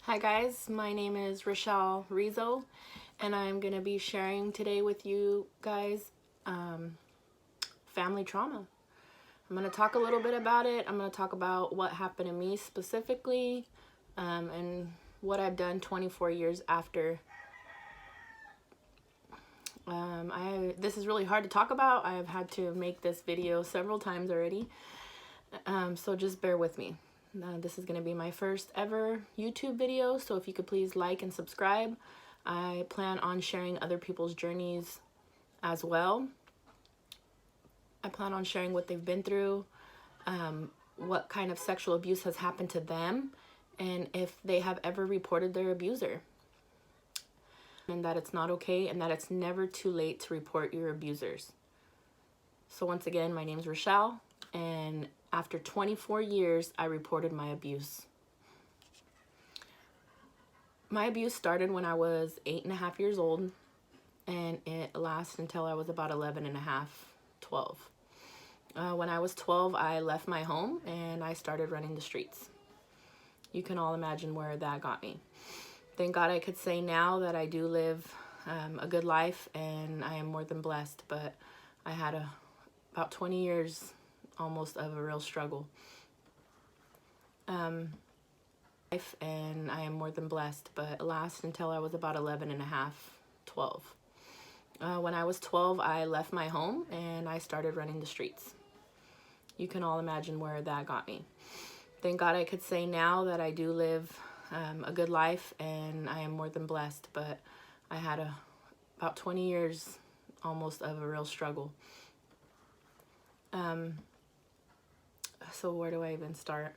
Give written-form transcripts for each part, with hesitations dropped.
Hi guys, my name is Rochelle Rizzo and I'm going to be sharing today with you guys family trauma. I'm going to talk a little bit about it. I'm going to talk about what happened to me specifically and what I've done 24 years after. This is really hard to talk about. I have had to make this video several times already, so just bear with me. This is going to be my first ever YouTube video, so if you could please like and subscribe. I plan on sharing other people's journeys as well. I plan on sharing what they've been through, what kind of sexual abuse has happened to them, and if they have ever reported their abuser. And that it's not okay and that it's never too late to report your abusers. So once again, my name is Rochelle, and after 24 years, I reported my abuse. My abuse started when I was 8.5 years old, and it lasted until I was about 11 and a half, 12. When I was 12, I left my home and I started running the streets. You can all imagine where that got me. Thank God I could say now that I do live a good life and I am more than blessed, but I had about 20 years almost of a real struggle. And I am more than blessed, but it lasted until I was about 11 and a half, 12. When I was 12, I left my home and I started running the streets. You can all imagine where that got me. Thank God I could say now that I do live a good life and I am more than blessed, but I had about 20 years almost of a real struggle. So where do I even start?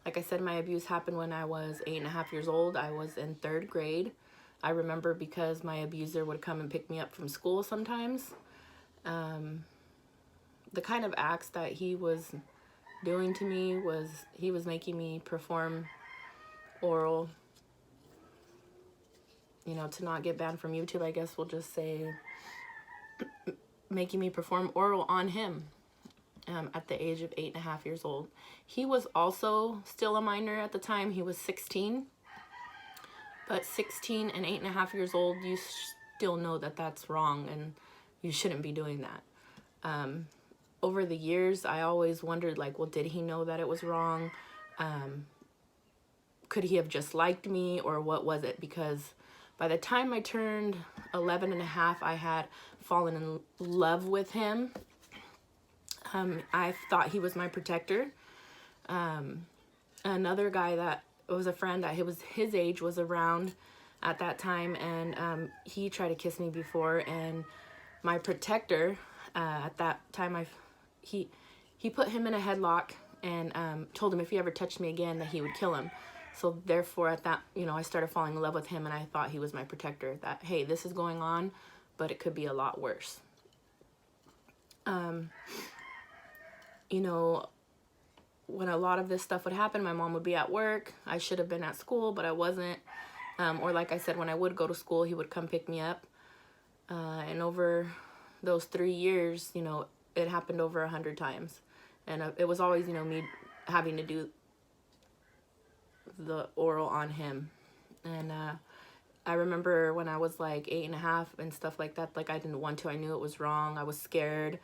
Like I said, my abuse happened when I was 8.5 years old. I was in 3rd grade. I remember because my abuser would come and pick me up from school sometimes. The kind of acts that he was doing to me was he was making me perform oral, to not get banned from YouTube, I guess we'll just say, making me perform oral on him at the age of 8.5 years old. He was also still a minor at the time. He was 16, but 16 and 8.5 years old, you still know that that's wrong and you shouldn't be doing that. Over the years, I always wondered, like, well, did he know that it was wrong? Could he have just liked me, or what was it? Because by the time I turned 11 and a half, I had fallen in love with him. I thought he was my protector. Another guy that was a friend that was his age was around at that time, and he tried to kiss me before, and my protector at that time, he put him in a headlock and told him if he ever touched me again that he would kill him. So therefore at that, I started falling in love with him, and I thought he was my protector, that, hey, this is going on, but it could be a lot worse. When a lot of this stuff would happen, my mom would be at work. I should have been at school, but I wasn't. Or like I said, when I would go to school, he would come pick me up. And over those 3 years, it happened over 100 times. And it was always, me having to do the oral on him. And I remember when I was like 8.5 and stuff like that, like I didn't want to. I knew it was wrong. I was scared.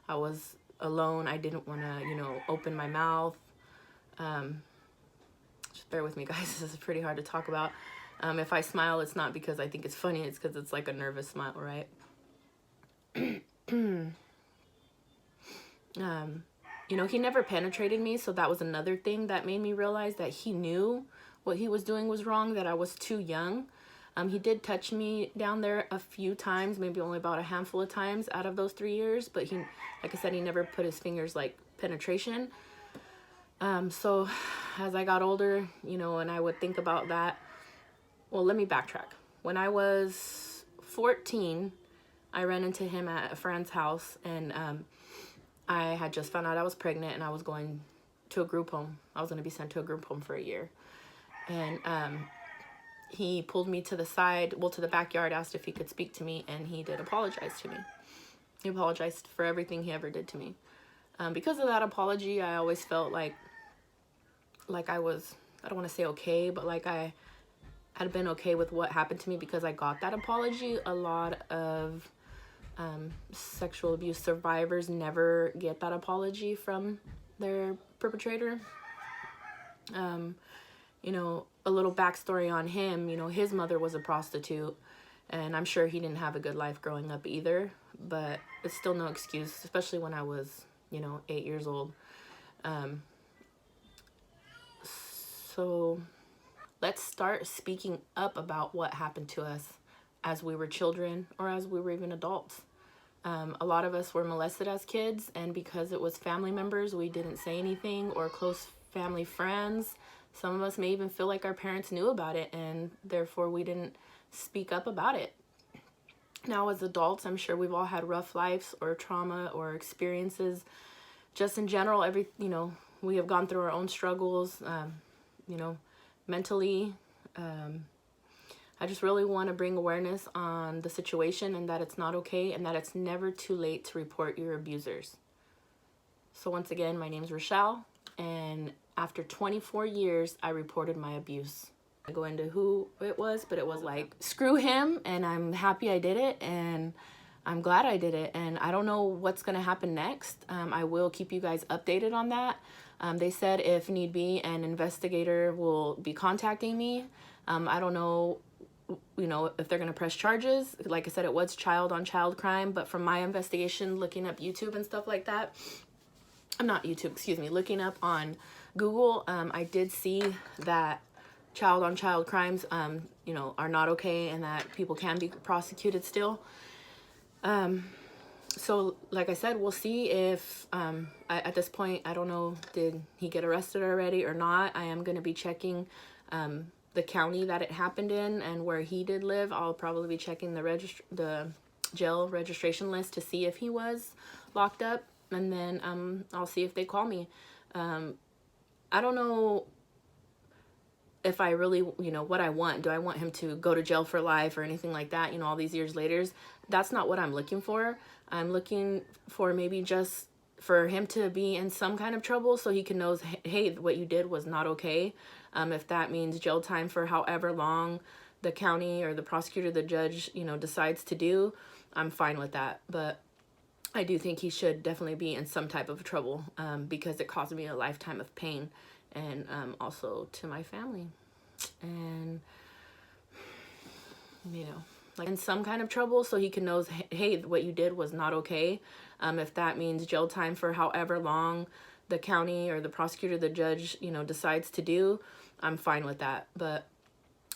I was alone. I didn't want to, open my mouth. Just bear with me, guys. This is pretty hard to talk about. If I smile, it's not because I think it's funny. It's because it's like a nervous smile, right? He never penetrated me, so that was another thing that made me realize that he knew what he was doing was wrong, that I was too young. He did touch me down there a few times, maybe only about a handful of times out of those 3 years, but he, like I said, he never put his fingers like penetration. So as I got older, and I would think about that, well, let me backtrack. When I was 14, I ran into him at a friend's house, and I had just found out I was pregnant, and I was going to a group home. I was going to be sent to a group home for a year. And he pulled me to the side, to the backyard, asked if he could speak to me, and he did apologize to me. He apologized for everything he ever did to me. Because of that apology, I always felt like I was I don't want to say okay, but like I had been okay with what happened to me because I got that apology. A lot of sexual abuse survivors never get that apology from their perpetrator. You know, a little backstory on him, you know, his mother was a prostitute, and I'm sure he didn't have a good life growing up either, but it's still no excuse, especially when I was, you know, 8 years old. So let's start speaking up about what happened to us as we were children or as we were even adults. A lot of us were molested as kids, and because it was family members, we didn't say anything, or close family friends. Some of us may even feel like our parents knew about it, and therefore we didn't speak up about it. Now, as adults, I'm sure we've all had rough lives or trauma or experiences. Just in general, you know, we have gone through our own struggles, you know, mentally. I just really want to bring awareness on the situation, and that it's not okay, and that it's never too late to report your abusers. So once again, my name's Rochelle, and after 24 years, I reported my abuse. I go into who it was, but it was like, screw him, and I'm happy I did it, and I'm glad I did it, and I don't know what's going to happen next. I will keep you guys updated on that. They said if need be, an investigator will be contacting me. I don't know, you know, if they're going to press charges. Like I said, it was child on child crime, but from my investigation, looking up YouTube and stuff like that, not YouTube, excuse me, looking up on Google, I did see that child on child crimes, you know, are not okay, and that people can be prosecuted still. So like I said, we'll see if, at this point, I don't know, did he get arrested already or not? I am going to be checking, the county that it happened in and where he did live. I'll probably be checking the jail registration list to see if he was locked up, and then I'll see if they call me. I don't know if I really, you know, what I want. Do I want him to go to jail for life or anything like that, you know, all these years later? That's not what I'm looking for. I'm looking for maybe just for him to be in some kind of trouble so he can know, hey, what you did was not okay. If that means jail time for however long the county or the prosecutor, the judge, you know, decides to do, I'm fine with that. But I do think he should definitely be in some type of trouble, because it caused me a lifetime of pain, and also to my family. And, you know, like in some kind of trouble so he can know, hey, what you did was not okay. If that means jail time for however long the county or the prosecutor, the judge, you know, decides to do, I'm fine with that. But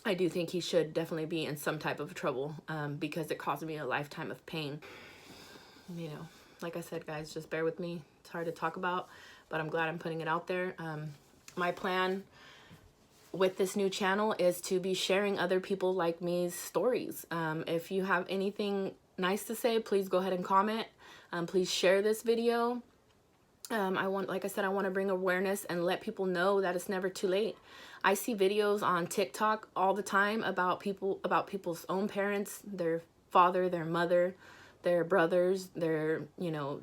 I do think he should definitely be in some type of trouble, because it caused me a lifetime of pain. You know, like I said, guys, just bear with me. It's hard to talk about, but I'm glad I'm putting it out there. My plan with this new channel is to be sharing other people like me's stories. If you have anything nice to say, please go ahead and comment. Please share this video. Like I said, I want to bring awareness and let people know that it's never too late. I see videos on TikTok all the time about people's own parents, their father, their mother, their brothers, they're, you know,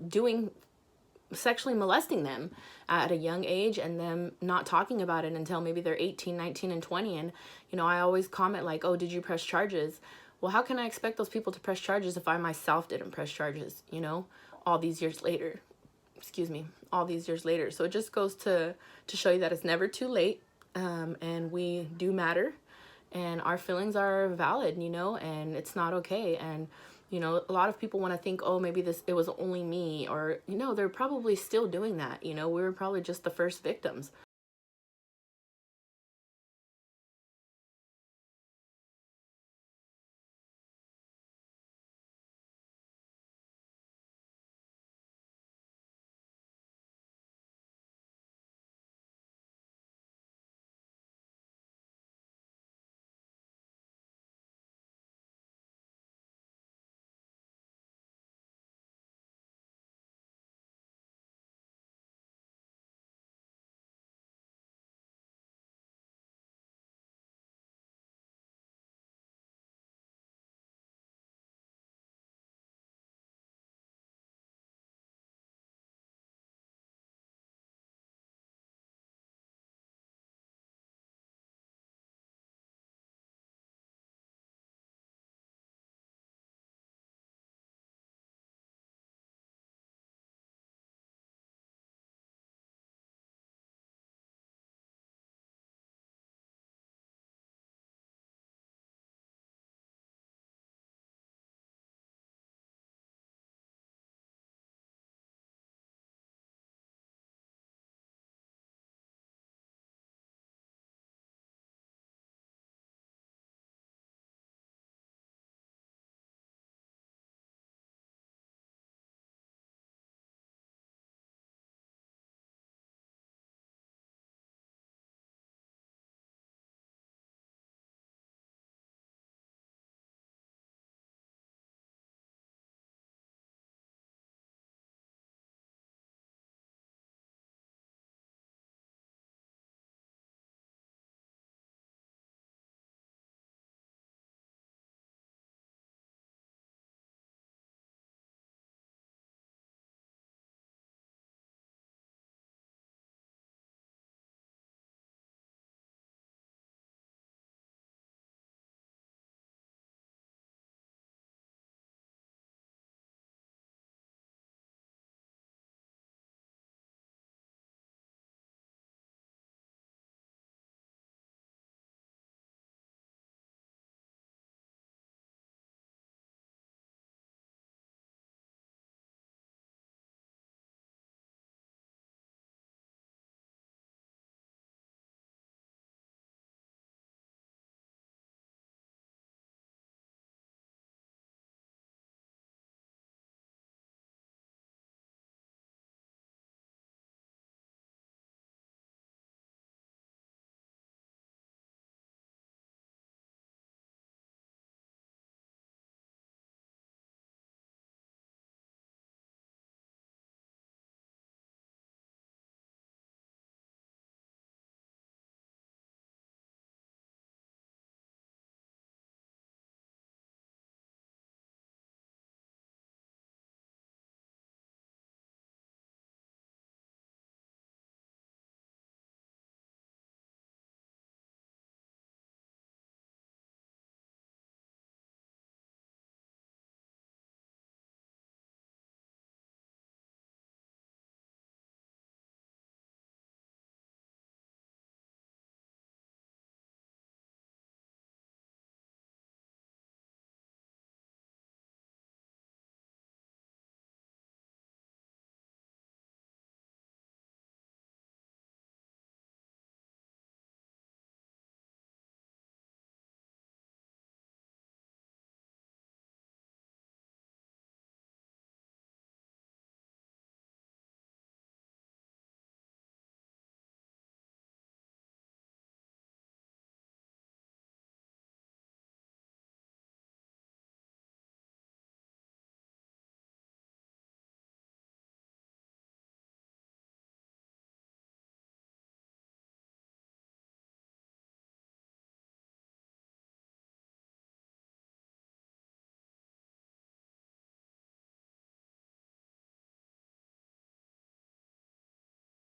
sexually molesting them at a young age, and them not talking about it until maybe they're 18, 19, and 20. And, you know, I always comment like, oh, did you press charges? Well, how can I expect those people to press charges if I myself didn't press charges, you know, all these years later? All these years later. So it just goes to show you that it's never too late, and we do matter, and our feelings are valid, you know, and it's not okay. And, you know, a lot of people want to think, oh, maybe it was only me, or, you know, they're probably still doing that. You know, we were probably just the first victims.